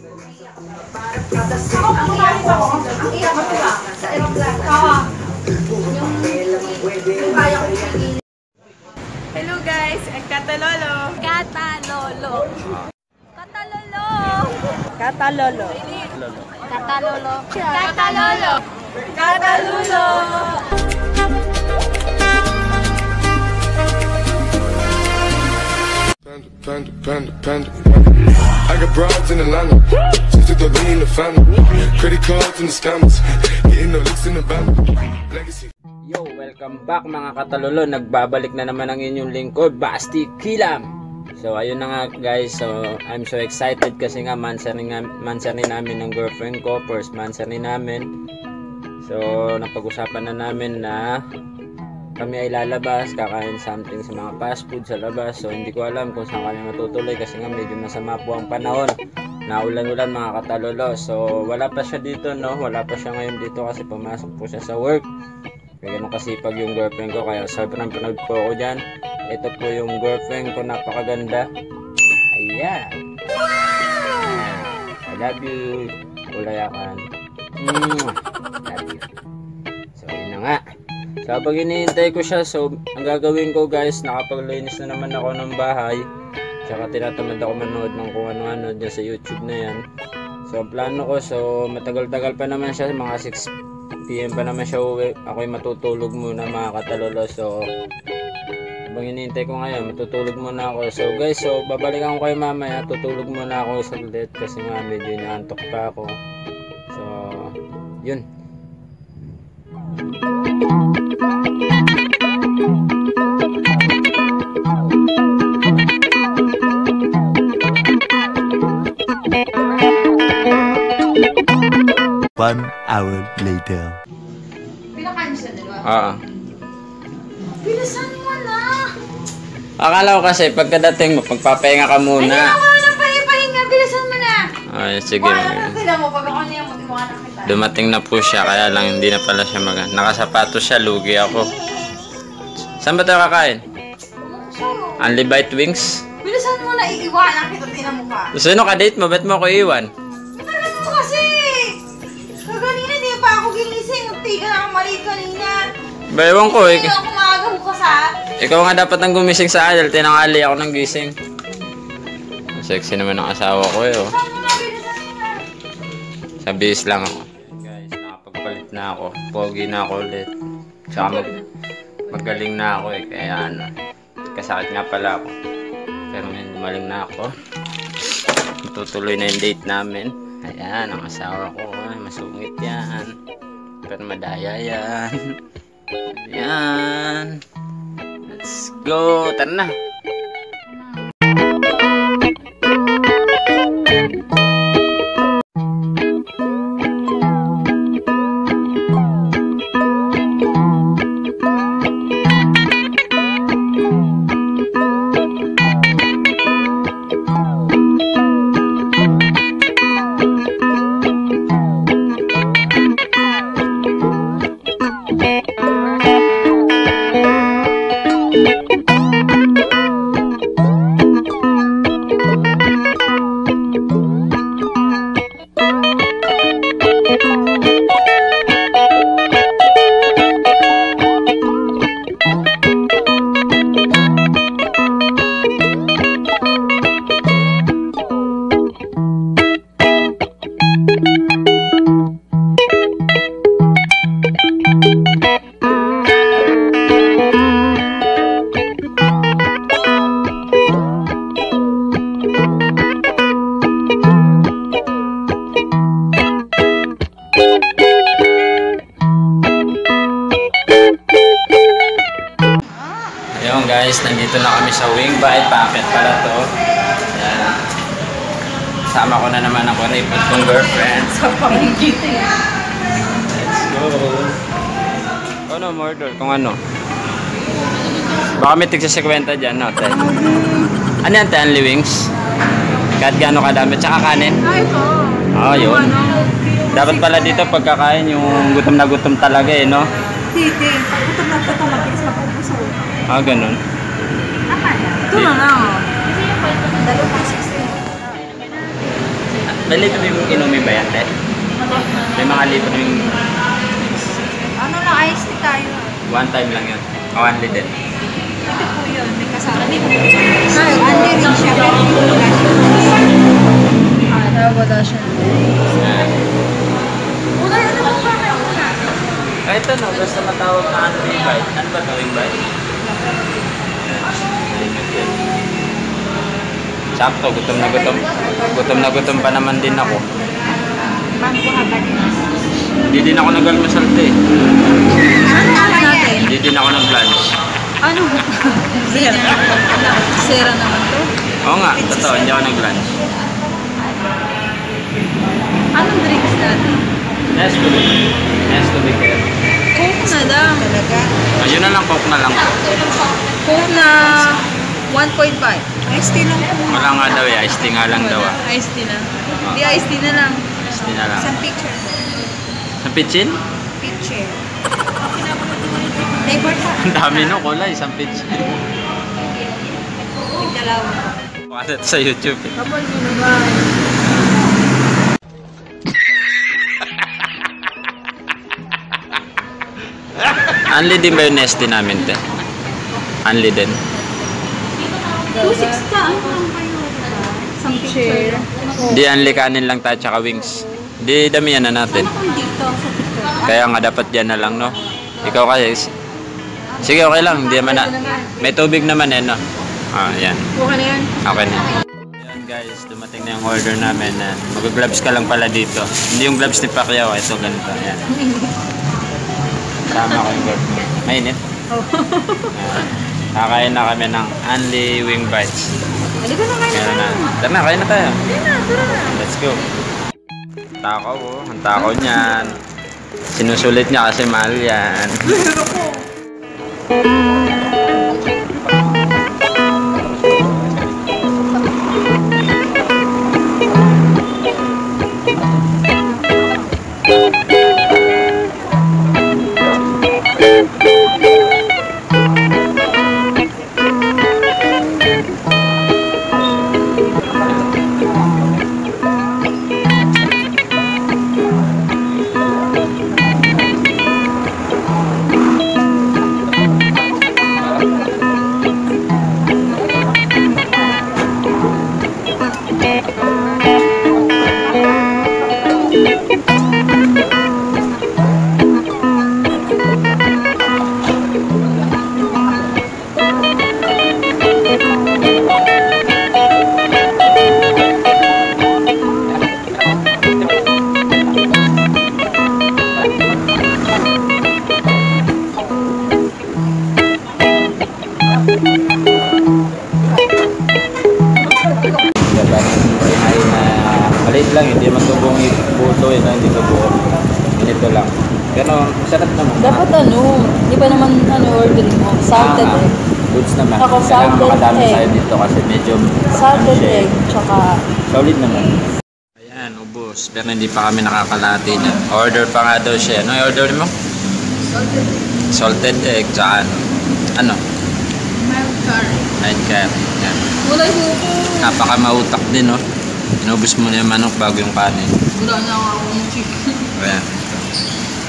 Hello guys, Katalolo. Katalolo. Katalolo. Katalolo. Katalolo. Katalolo. Katalolo. Panda. I got broads in Atlanta, just to the lean the family. Credit cards and the scammers, getting the licks in the band. Legacy. Yo, welcome back mga katalolo. Nagbabalik na naman ang inyong lingkod, Basti Kilam. So ayun na nga guys, so I'm so excited kasi nga mansari namin ng girlfriend ko, first mansari namin. So napag-usapan na namin na kami ay lalabas, kakain something sa mga fast food sa labas. So hindi ko alam kung saan kami matutuloy kasi nga medyo masama po ang panahon. Naulan-ulan mga katalolo. So wala pa siya dito, no? Wala pa siya ngayon dito kasi pumasok po siya sa work. Kaya ganun kasipag yung girlfriend ko, kaya sobrang panood po ako dyan. Ito po yung girlfriend ko, napakaganda. Ayan. I love you. Ulayakan. Love you. So yun na nga. So pag hinihintay ko siya, so ang gagawin ko guys, nakapaglinis na naman ako ng bahay. Tsaka tinatamad ako manood ng kung ano-ano dyan sa YouTube na yan. So ang plano ko, so matagal-tagal pa naman siya, mga 6 PM pa naman siya uwi. Ako'y matutulog muna mga katalolo. So habang hinihintay ko ngayon, matutulog muna ako. So guys, so babalikan ko kayo mamaya. Tutulog muna ako saglit kasi nga medyo inaantok pa ako. So yun. One hour later. Pinakain siya, diba? Oo. Bilisan mo na! Akala ko kasi pagkadating mo, pagpapahinga ka muna. Ay, ako na pahinga. Bilisan mo na! Ay, sige. Wala na sila mo. Pag ako niya, matimuha na kita. Dumating na po siya, kaya lang hindi na pala siya nakasapatos siya, lugi ako. Saan ba tayo kakain? Only Bite Wings? Bilisan mo na, iiwanan kita, tinan mo pa. Sino ka-date mo? Ba't mo ako iiwan? Matagal mo kasi! Kaganina, di pa ako ginising. Tiga na akong mali kanina. Ba, ewan ko eh. Hindi ako maaga bukas ha. Ikaw nga dapat nang gumising sa adult, tinangali ako nang gising. Ang sexy naman ng asawa ko eh. Oh. Bilisan mo na, bilisan mo na. Sa bihis lang ako. Guys, nakapagpalit na ako. Pogi na ako ulit. Tsaka magaling na ako eh. Kaya ano, kasakit nga pala ako. Pero ngayon gumaling na ako. Tutuloy na yung date namin. Ayan, ang asawa ko. Ay, masungit yan. Pero madaya yan. Ayan. Let's go. Tara na. Ayun guys, nandito na kami sa wing bite. Paakit pala to. Ayan. Sama ko na naman ang kuripot kong girlfriend. Sa pamangkit eh. Let's go. Ano, murder? Kung ano? Baka may tigsa 50 dyan, no? Te? Ano yan, te? Only wings? Kahit gano'n kadami. Tsaka kanin? Ay, ito. Ah, yun. Dapat pala dito pagkakain yung gutom na gutom talaga eh, no? Hindi. Pag gutom na gutom, mabilis mapupusog. Ah, ganun. Ito na lang. Kasi yung 2.60. May libreng inumin ba yan, te? May mga libreng Ano na, iced tea tayo. one time lang yun. O, only din. Ito po yun, may kasama. Ay, andi rin siya. Pero wala siya. Wala siya. Una, ano ba kayo muna? Kahit ano, basta matawag na ano wing bite. Ano ba ito wing bite? Sakto, gutom na gutom. Gutom na gutom pa naman din ako. Paano ko habalin? Hindi din ako nag-almasal, te. Ano natin? Hindi din ako nag-lunch. Ano? Sera naman to. Oo nga, totoo, hindi ako nag-lunch. Anong drinks natin? Nice to be care. Coke na lang. Talaga? Ayun na lang, coke na lang. Coke na 1.5. Iced tea lang po. Wala nga daw eh, iced tea nga lang daw ah. Iced tea na. Di iced tea na lang. Iced tea na lang. Isang picture. Sa pitchin? Picture. Flavor pa. Ang dami no, kulay, isang pitchin. Nagdalawa. Pakat sa YouTube eh. Kapag mo naman. Unli din ba yung nesty namin, te? Unli din. 2.6 ka. Ano lang kayo? Isang picture. Di unli kanin lang tayo tsaka wings. Di damihan na natin. Ano kung dito sa picture? Kaya nga dapat dyan na lang, no? Ikaw kasi. Sige, okay lang. Di naman na. May tubig naman eh, no? Ah, yan. Okay na yan. Okay na. Ayan guys, dumating na yung order namin. Mag-gloves ka lang pala dito. Hindi yung gloves ni Pacquiao. Ito, ganito. Ayan. Tama ko yung gloves mo. Mainit? Oh. Kakain na kami ng Unli Wing Bites. Halika na kayo. Kaya na. Tara na, kain na tayo. Tara na. Let's go. Takaw, oh. Ang takaw niyan. Sinusulit niya kasi mahal yan. Maliit lang, hindi man tubong puto yun, hindi tubong. Ganito lang. Pero sarap naman. Dapat hindi pa naman ordering mo. Salted egg. Goods naman. Ako, Kailangan salted makadami egg. tayo dito kasi medyo Salted siya eh. egg, tsaka Solid naman. Ayan, ubos. Pero hindi pa kami nakakalati na. Order pa nga daw siya. Ano yung order mo? Salted egg. Tsaka ano? Mild curry. Mild curry. Yan. Wala yung buko. Napaka mautak din, no? Inubos mo na yung manok bago yung kanin. Wala na akong chicken. Ayan.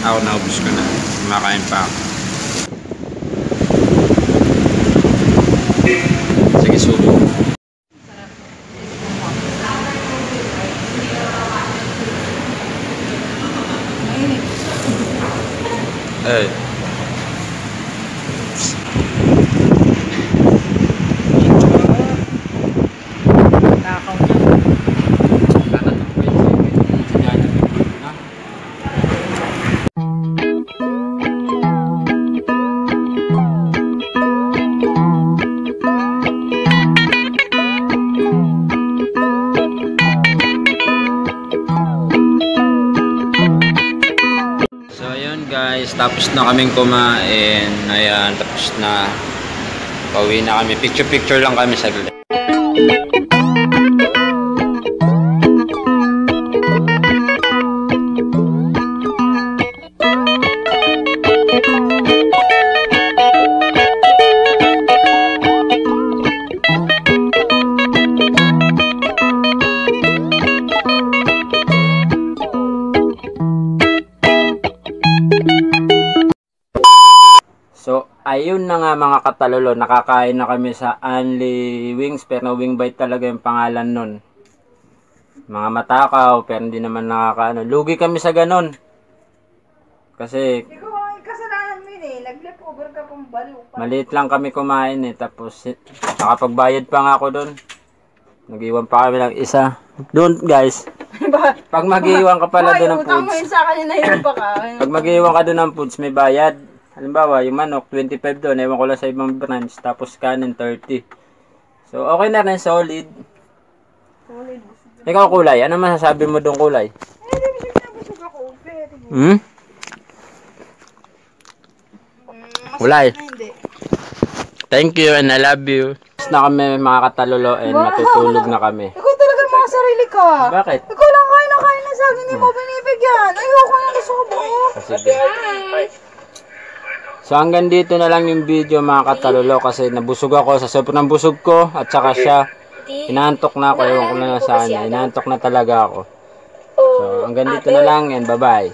Ako naubos ko na. Kumakain pa ako. Sige, subo. Eh. Guys, tapos na kaming kumain. Ayan, tapos na. Pauwi na kami. Picture lang kami saglit. Ayun na nga mga katalolo, nakakain na kami sa Only Wings, pero Wing Bite talaga yung pangalan nun. Mga matakaw, pero hindi naman nakakaano. Lugi kami sa ganon. Kasi Ikaw ang kasalanan mo yun eh. Nag-leftover ka pang baliw pa. maliit lang kami kumain eh. Tapos nakapagbayad pa nga ako doon. Nag-iwan pa kami ng isa. Doon guys, pag mag-iwan ka pala doon ng utang mo yun foods. sa akin na yun pa ka. Pag mag-iwan ka doon ng foods, may bayad. Halimbawa, yung manok, 25 doon. Ewan ko lang sa ibang branch. Tapos kanin, 30. So, okay na rin. Solid. Ikaw, Kulay. Ano masasabi mo doon, Kulay? Hindi mo siya nabusog ako. Pero Hmm? Kulay. hindi. Thank you and I love you. Na kami mga katalolo and matutulog na kami. Ikaw talaga mga sarili ka. Bakit? Ikaw lang kain na kain na sa akin. Hindi mo binibigyan. Ayoko na gusto ko buhok. Sige. So hanggang dito na lang yung video mga katalolo kasi nabusog ako sa sobrang busog ko at saka siya. Inaantok na ako. Ewan ko na saan niya. Inaantok na talaga ako. So hanggang dito na lang and bye bye.